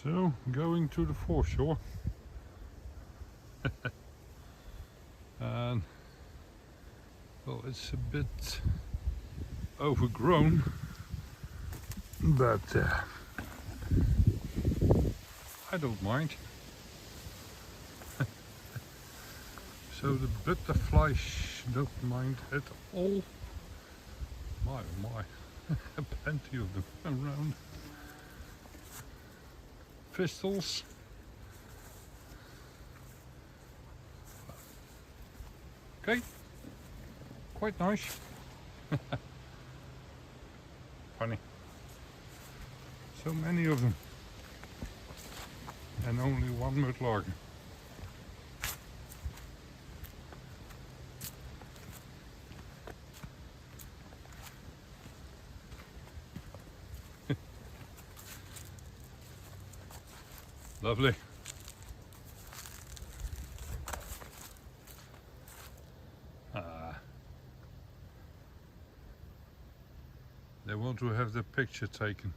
So, going to the foreshore. And well, it's a bit overgrown, but I don't mind. So the butterflies don't mind at all. My oh my, plenty of them around. Thistles. Okay, quite nice. Funny. So many of them. And only one mudlarking. Lovely. They want to have the picture taken.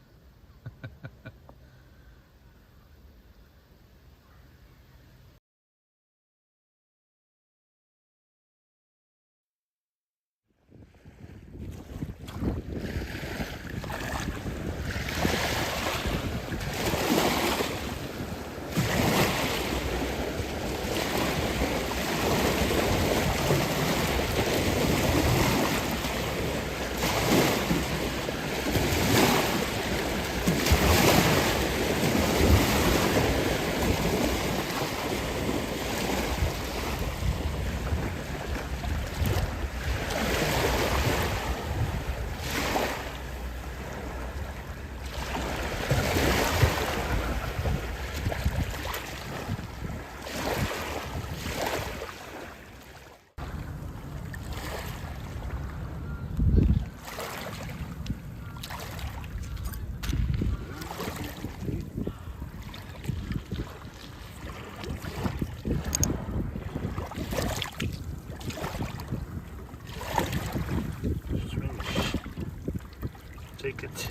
Take it.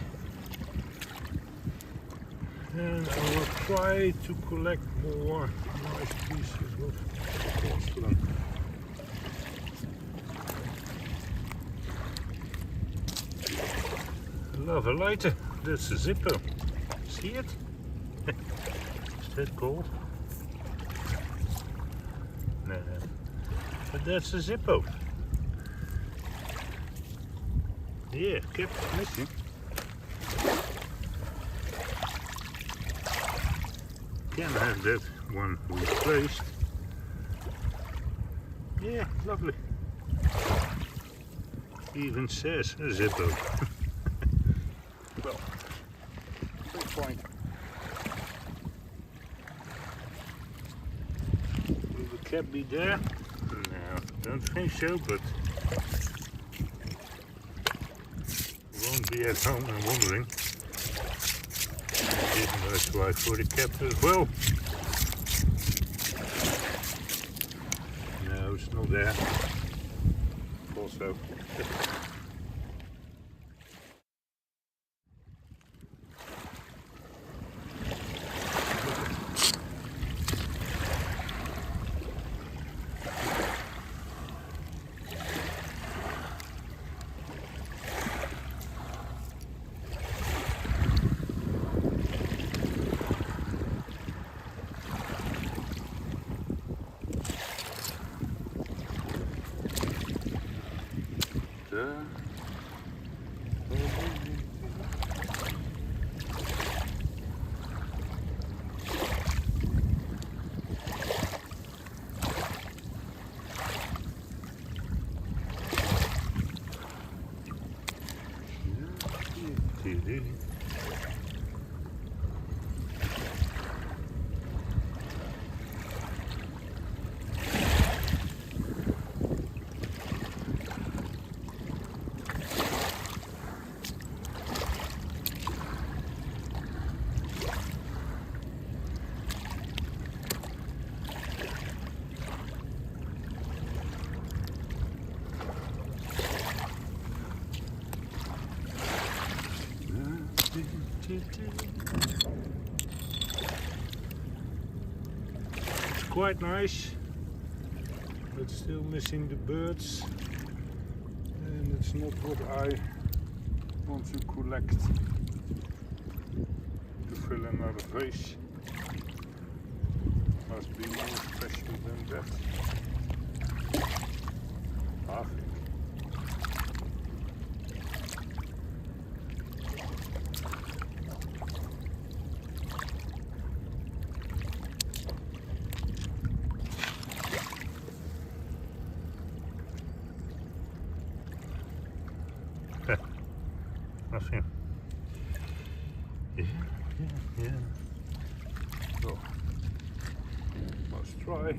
And I will try to collect more nice pieces of porcelain. I love a lighter. That's a Zippo. See it? Is that gold? No. But that's a Zippo. Yeah, kept missing. Can have that one replaced. Yeah, lovely. Even says a Zippo. Well, good point. Will the cap be there? No, don't think so, but won't be at home and wondering. That's why for the cap as well. No, it's not there. Also. It's quite nice, but still missing the birds, and it's not what I want to collect to fill another vase. Must be more special than that. I think. Nothing. Yeah. So, let's try.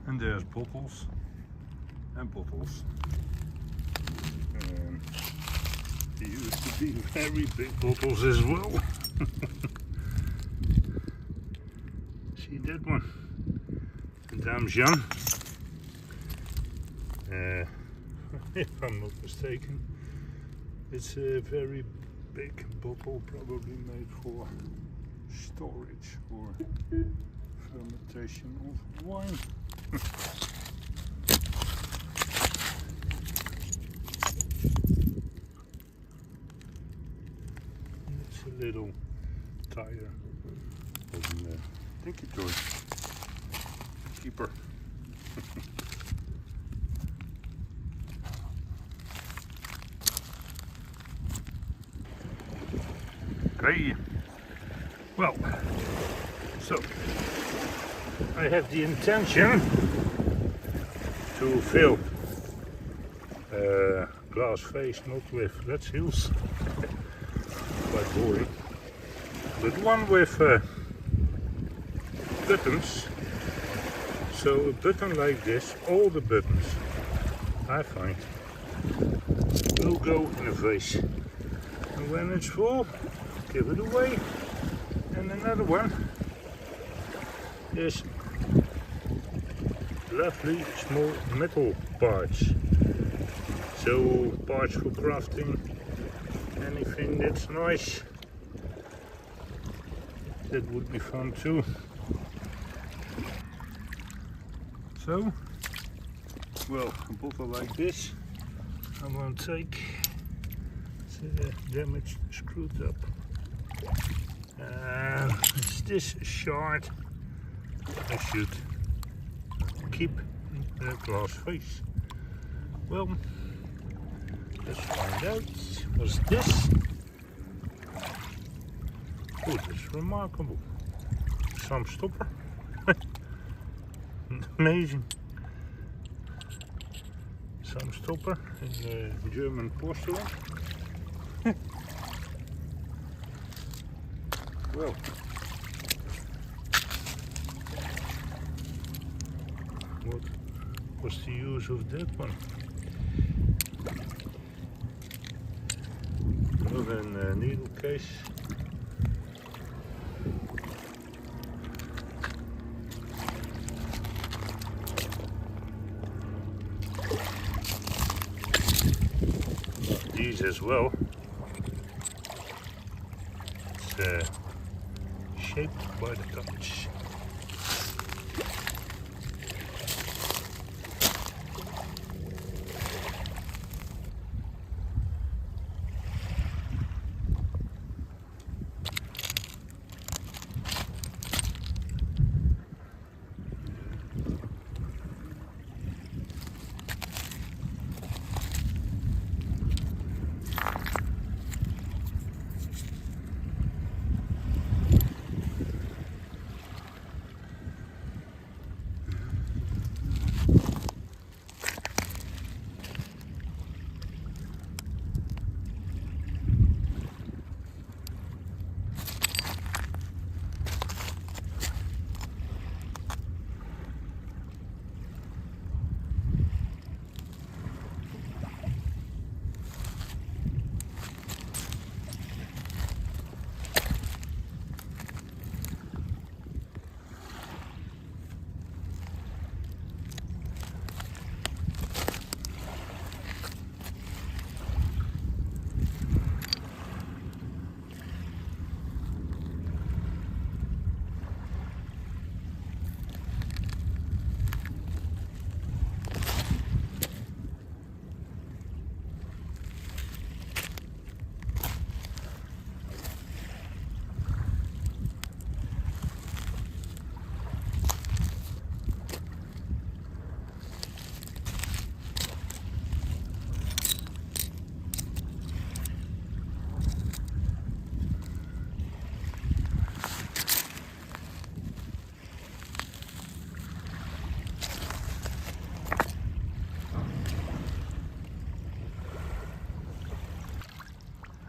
And there's bottles and bottles. And there used to be very big bottles as well. See that one? Madame Jean. If I'm not mistaken, it's a very big bottle, probably made for storage or fermentation of wine. It's a little tire of a dinky toy keeper. Okay, well, so I have the intention to fill a glass vase, not with red seals, quite boring, but one with buttons. So a button like this, all the buttons I find will go in a vase, and when it's full, give it away. And another one is lovely small metal parts. So parts for crafting, anything that's nice, that would be fun too. So, well, a bottle like this I won't take. It's damaged, screwed up. It's this shard I should keep in a glass vase. Well, let's find out. What's this? Oh, that's remarkable. Some stopper. Amazing. Some stopper in German porcelain. Well, what was the use of that one? Another needle case. These as well. It's shaped by the touch.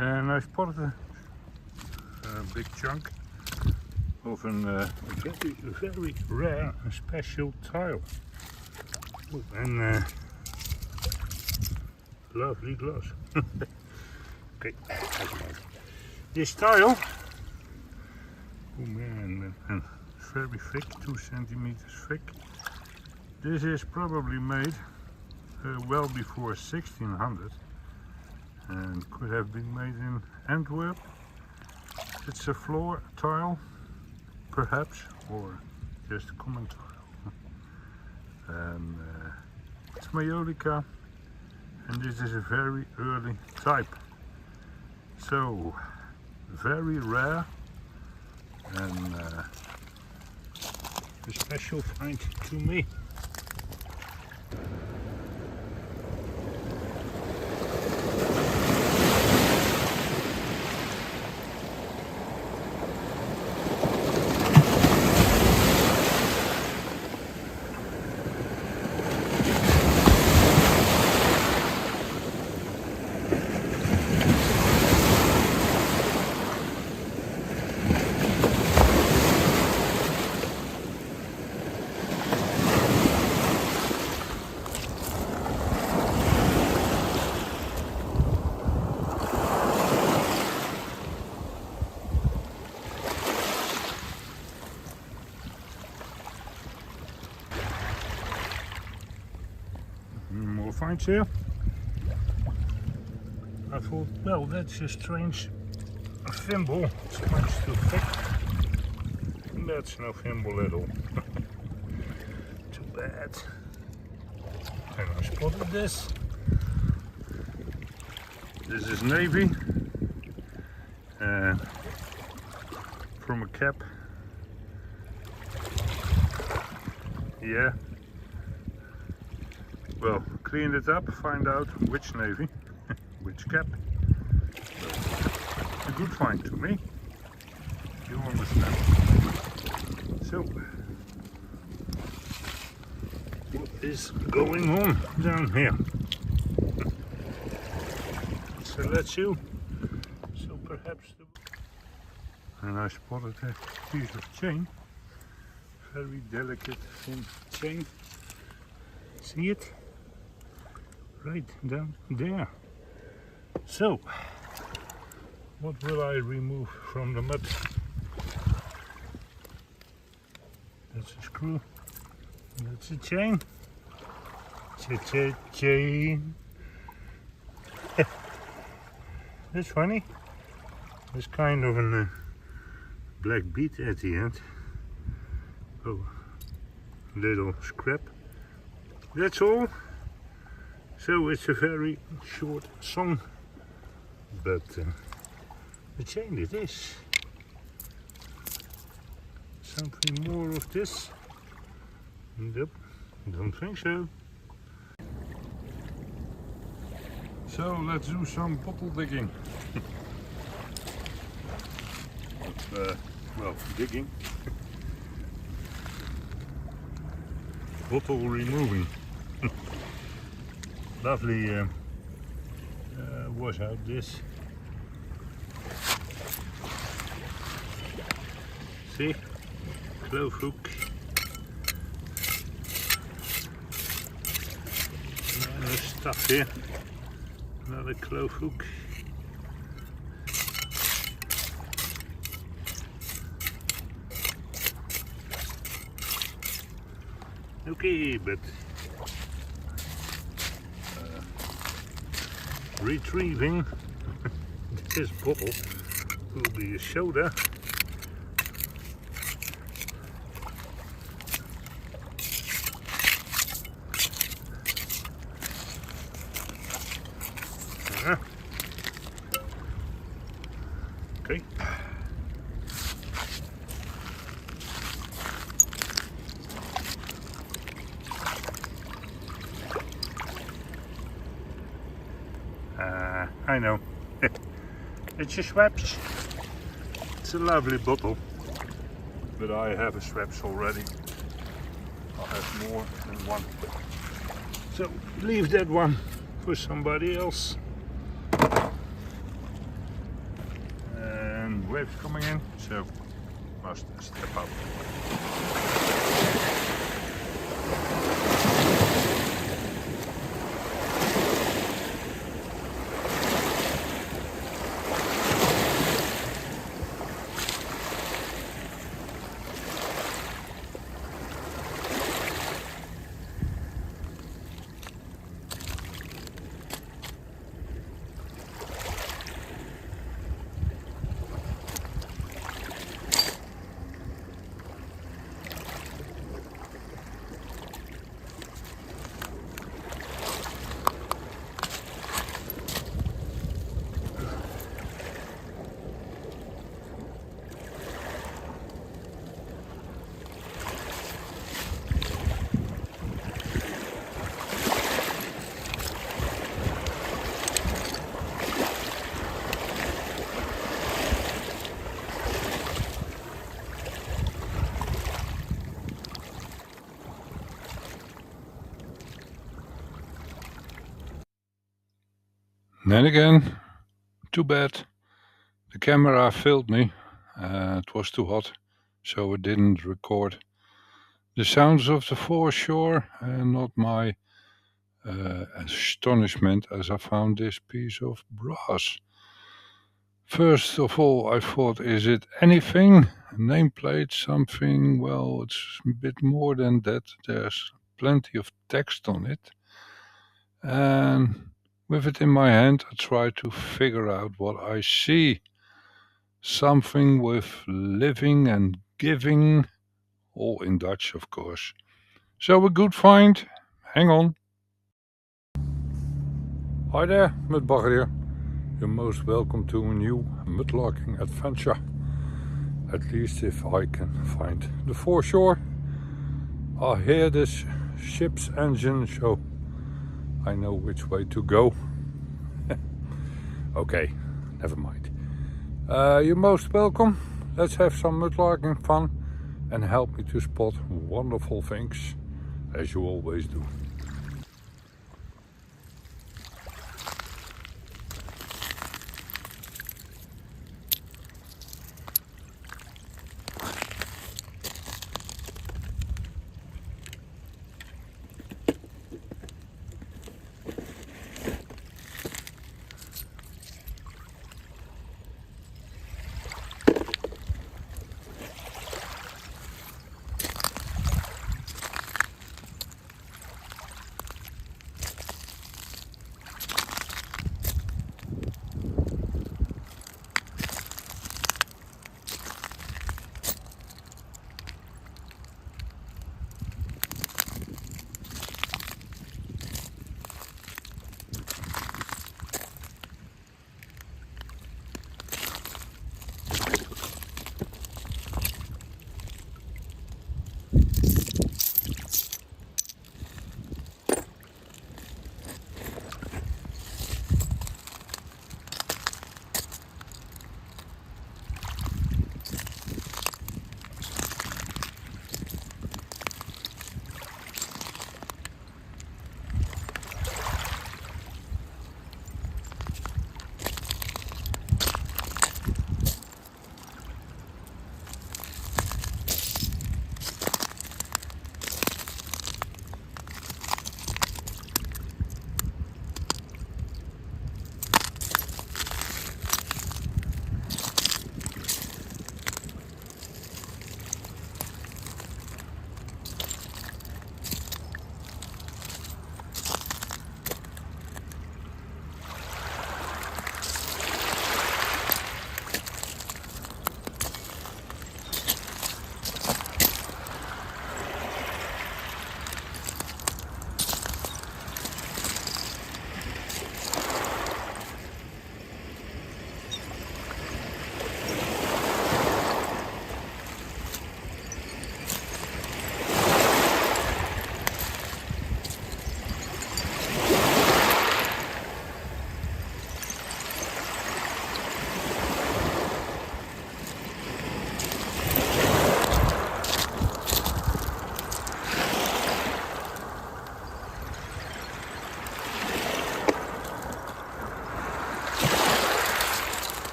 And I spotted a big chunk of a very rare and special tile. And lovely gloss. Okay, this tile, oh man, it's very thick, 2 centimeters thick. This is probably made well before 1600 and could have been made in Antwerp. It's a floor tile, perhaps, or just a common tile. And it's Maiolica, and this is a very early type. So, very rare and a special find to me. More finds here. I thought, well, that's a strange thimble. It's much too thick. That's no thimble at all. Too bad. And I spotted this. This is navy. From a cap. Yeah. Well, clean it up, find out which navy, which cap. A good find to me. You understand. So, what is going on down here? So let's see. So perhaps and I spotted a piece of chain. Very delicate thin chain. See it? Right down there. So, what will I remove from the mud? That's a screw. That's a chain. Chain. That's funny. There's kind of a black bead at the end. Oh, little scrap. That's all. So it's a very short song, but the chain it is. Something more of this? Nope, don't think so. So let's do some bottle digging. Well, digging. Bottle removing. Lovely wash out this. See? Clove hook. And there's stuff here. Another clove hook. Okay, but retrieving this bottle will be a soda. Okay. I know. It's a Schweppes. It's a lovely bottle. But I have a Schweppes already. I'll have more than one. So leave that one for somebody else. waves coming in, so must step out. Then again, too bad. The camera failed me. It was too hot, so it didn't record the sounds of the foreshore, and not my astonishment as I found this piece of brass. First of all, I thought, is it anything? A nameplate, something? Well, it's a bit more than that. There's plenty of text on it. And with it in my hand, I try to figure out what I see. Something with living and giving, all in Dutch, of course. So a good find. Hang on. Hi there, Mudbagger here. You're most welcome to a new mudlarking adventure. At least if I can find the foreshore. I hear this ship's engine, so I know which way to go. Okay, never mind. You're most welcome. Let's have some mudlarking fun and help me to spot wonderful things, as you always do.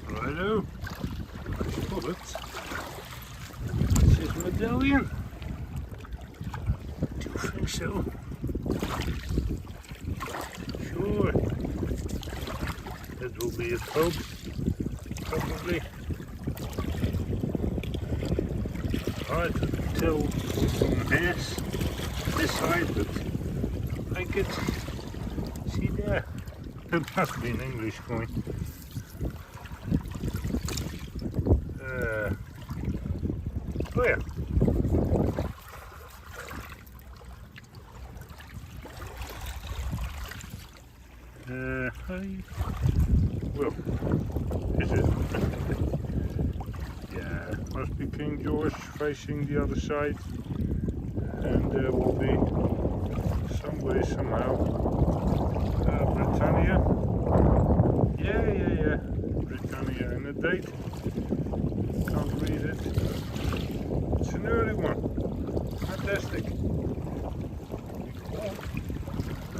Righto, I spot it. That's his medallion. Do you think so? Sure. That will be a probe, probably. Hard to tell from this side, but I could see there. It must be an English coin. Oh yeah. Well, is it? Yeah, must be King George facing the other side, and there will be some way somehow Britannia. Yeah, Britannia, and the date. Can't read it. It's an early one. Fantastic.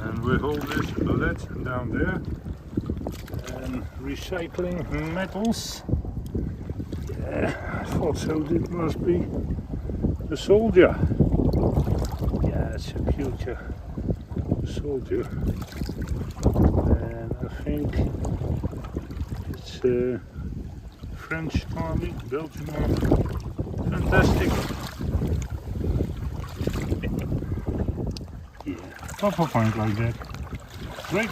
And we hold this lead down there. And recycling metals. Yeah, I thought so. It must be a soldier. Yeah, it's a cute soldier. And I think it's French army, Belgian army. Fantastic. Yeah, top of point like that. Great.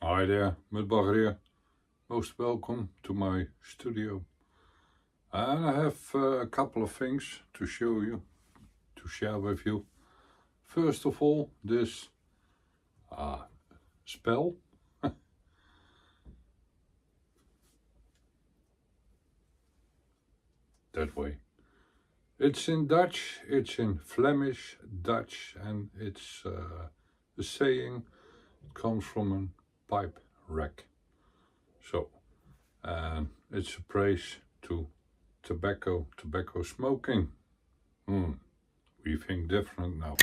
Hi there, Mudlarking here. Most welcome to my studio. And I have a couple of things to show you, to share with you. First of all, this spell. that way. It's in Dutch, it's in Flemish Dutch, and it's the saying comes from a pipe rack. So, and it's a praise to tobacco smoking. We think different now.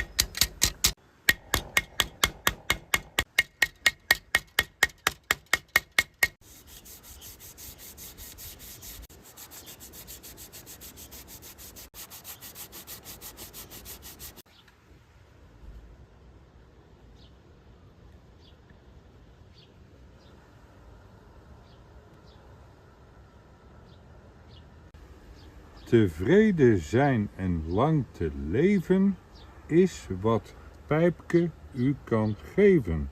Tevreden zijn en lang te leven is wat pijpke u kan geven.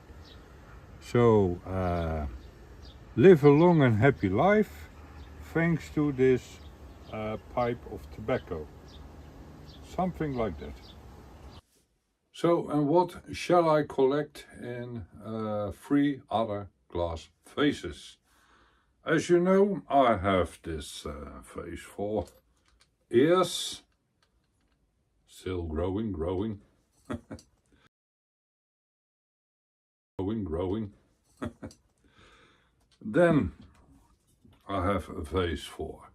So, live a long and happy life thanks to this pipe of tobacco. Something like that. So, and what shall I collect in 3 other glass vases? As you know, I have this vase for ears, still growing, growing. Then I have a vase for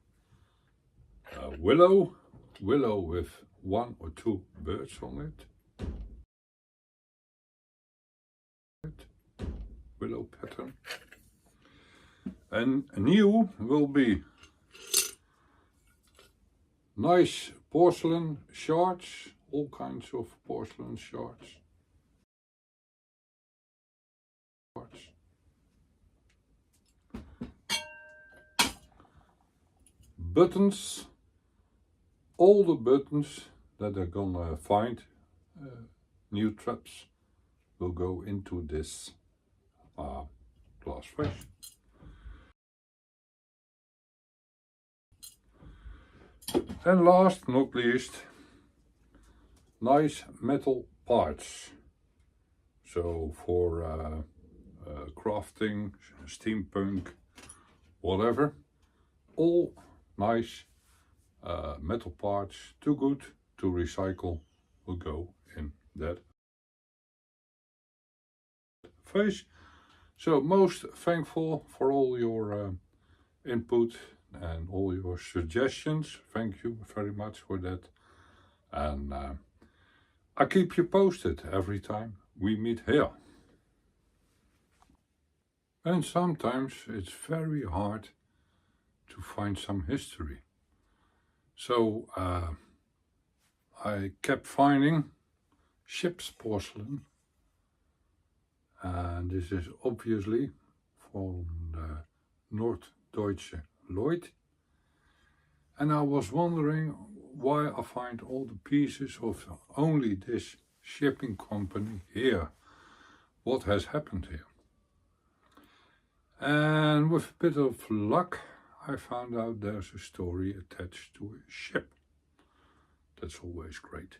willow with 1 or 2 birds on it. Willow pattern. And new will be nice porcelain shards, all kinds of porcelain shards. Buttons, all the buttons that they're gonna find, new traps, will go into this glass vase. And last not least, nice metal parts. So for crafting, steampunk, whatever, all nice metal parts, too good to recycle, will go in that vase. So most thankful for all your input and all your suggestions. Thank you very much for that. And I keep you posted every time we meet here. And sometimes it's very hard to find some history. So I kept finding ship's porcelain, and this is obviously from the Norddeutsche Lloyd. And I was wondering why I find all the pieces of only this shipping company here. What has happened here? And with a bit of luck, I found out there's a story attached to a ship. That's always great.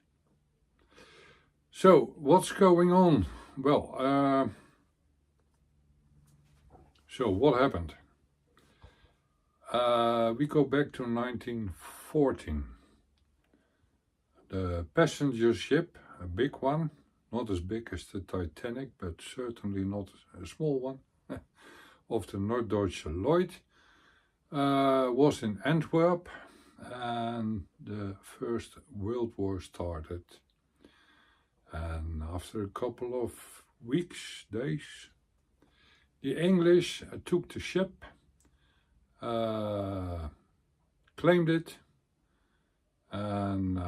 So, what's going on? Well, so what happened? We go back to 1914. The passenger ship, a big one, not as big as the Titanic, but certainly not a small one, of the Norddeutsche Lloyd, was in Antwerp, and the First World War started. And after a couple of weeks, days, the English took the ship, claimed it, and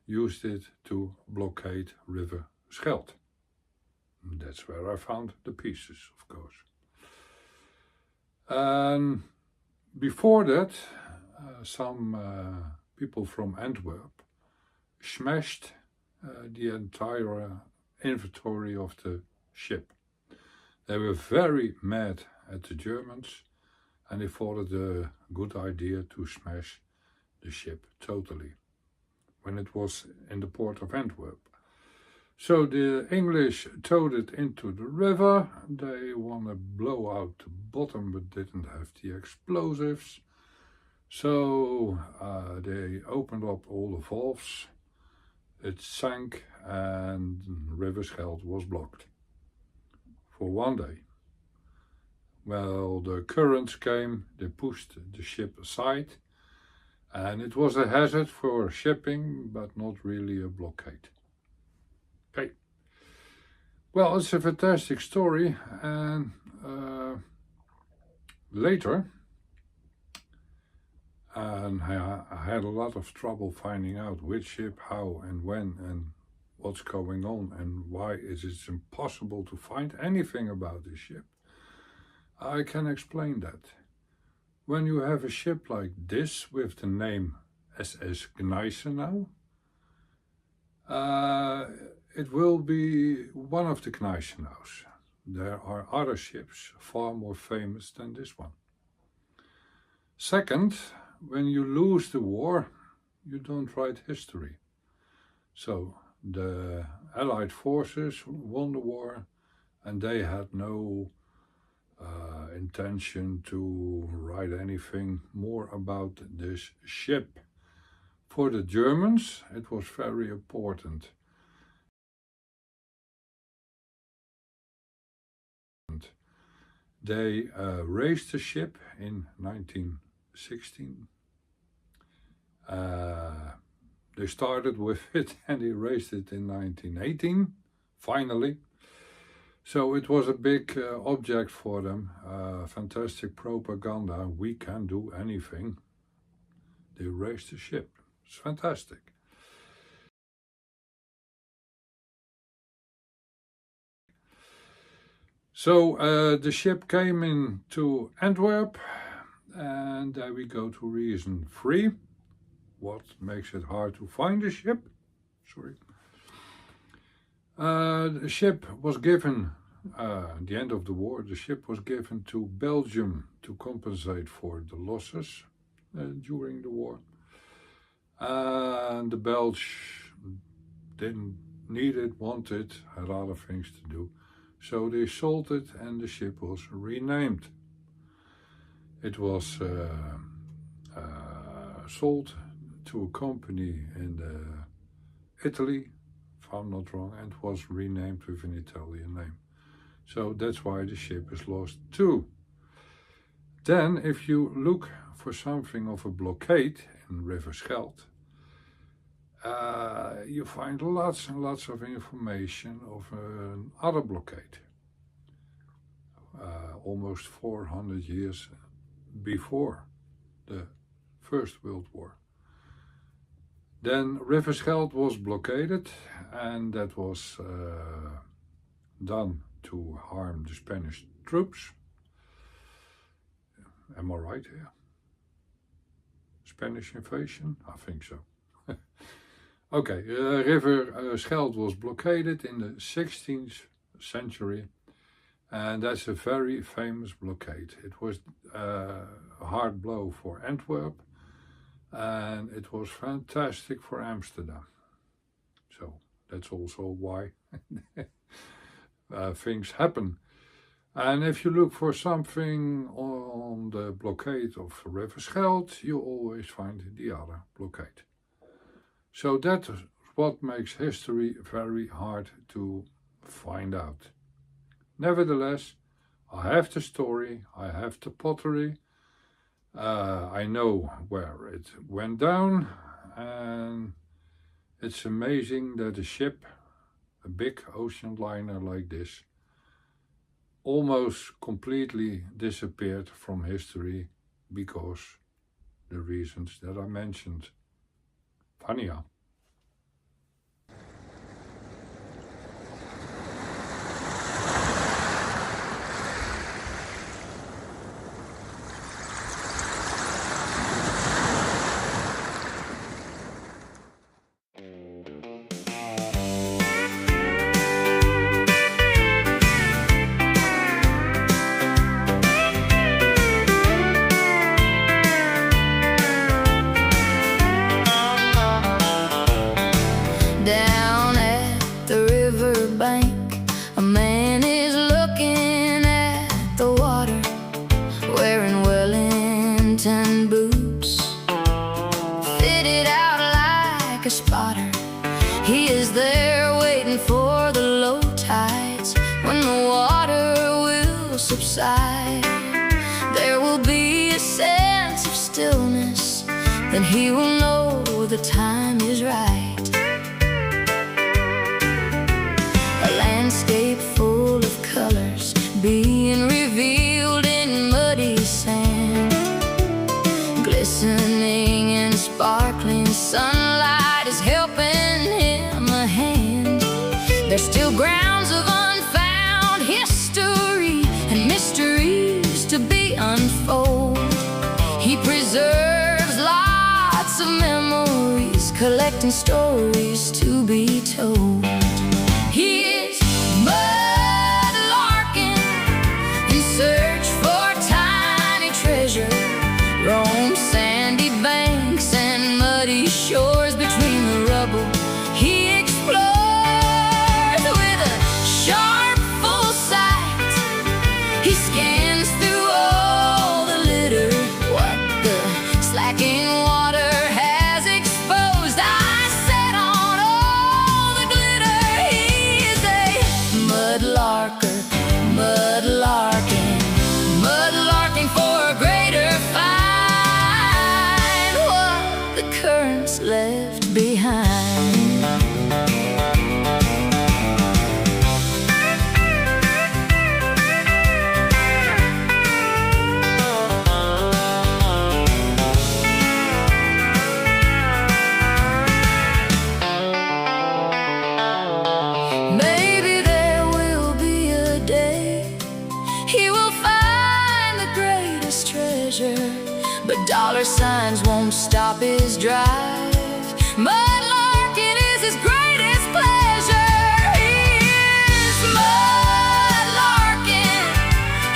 used it to blockade River Scheldt. That's where I found the pieces, of course. And before that, some people from Antwerp smashed the entire inventory of the ship. They were very mad at the Germans, and they thought it a good idea to smash the ship totally when it was in the port of Antwerp. So the English towed it into the river. They want to blow out the bottom but didn't have the explosives. So they opened up all the valves, it sank, and River Scheldt was blocked for 1 day. Well, the currents came, they pushed the ship aside, and it was a hazard for shipping, but not really a blockade. Okay. Well, it's a fantastic story, and later, and I had a lot of trouble finding out which ship, how, and when, and what's going on, and why it is impossible to find anything about this ship. I can explain that. When you have a ship like this with the name SS Gneisenau, it will be one of the Gneisenaus. There are other ships far more famous than this one. Second, when you lose the war, you don't write history. So the Allied forces won the war, and they had no intention to write anything more about this ship. For the Germans, it was very important. They raised the ship in 1916. They started with it and they raised it in 1918, finally. So it was a big object for them, fantastic propaganda. We can do anything. They raised the ship. It's fantastic. So the ship came into Antwerp, and there we go to reason 3. What makes it hard to find the ship? Sorry. The ship was given, at the end of the war, the ship was given to Belgium to compensate for the losses during the war. And the Belgians didn't need it, want it, had other things to do. So they sold it and the ship was renamed. It was sold to a company in Italy, if I'm not wrong, and was renamed with an Italian name. So that's why the ship is lost too. Then if you look for something of a blockade in River Scheldt, you find lots and lots of information of another blockade, almost 400 years before the First World War. Then River Scheldt was blockaded, and that was done to harm the Spanish troops. Am I right here? Spanish invasion? I think so. Okay, River Scheldt was blockaded in the 16th century, and that's a very famous blockade. It was a hard blow for Antwerp, and it was fantastic for Amsterdam. So that's also why things happen. And if you look for something on the blockade of River Scheldt, you always find the other blockade. So that's what makes history very hard to find out. Nevertheless, I have the story, I have the pottery, I know where it went down, and it's amazing that a ship, a big ocean liner like this, almost completely disappeared from history because the reasons that I mentioned. Vania. Down at the riverbank, a man is looking at the water, wearing Wellington boots sky. There will be a sense of stillness, then he will know the time is right. A landscape full of colors being revealed in muddy sand. Glistening and sparkling sunlight is helping him a hand. There's still grounds of unfound history and mysteries to be unfolded. He preserves lots of memories, collecting stories to be told. He is mudlarking in search for tiny treasure. Roam sandy banks and muddy shores between the rubble. He explores with a sharp, full sight. He scans through all the litter, what the slacking water has exposed. I set on all the glitter. He is a mudlarker, mudlarking, mudlarking for a greater find. What the currents left behind. Maybe there will be a day he will find the greatest treasure, but dollar signs won't stop his drive. Mudlarking is his greatest pleasure. He is mudlarking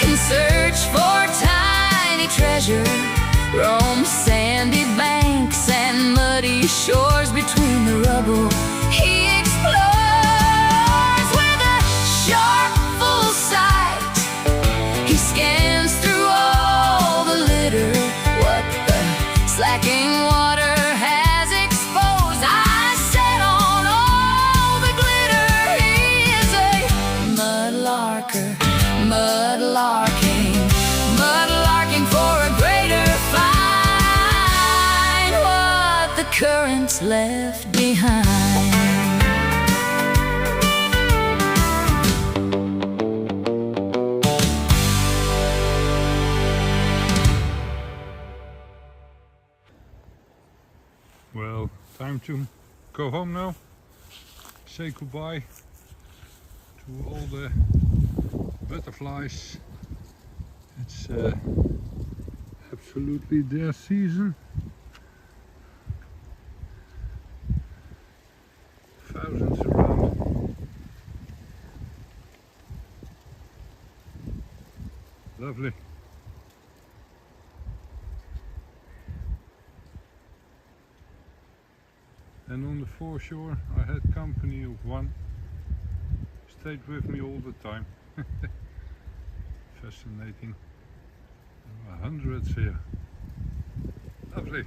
in search for tiny treasure. Roam sandy banks and muddy shores between the rubble. He explores with a sharp, full sight. He scans through all the litter, what the slacking water has exposed. I set on all the glitter. He is a mudlarker, mudlarking, mudlarking for a greater find. What the currents left behind. Well, time to go home now. Say goodbye to all the butterflies. It's absolutely their season. Thousands around. Lovely. And on the foreshore I had company of one. Stayed with me all the time. Fascinating. There were hundreds here. Lovely.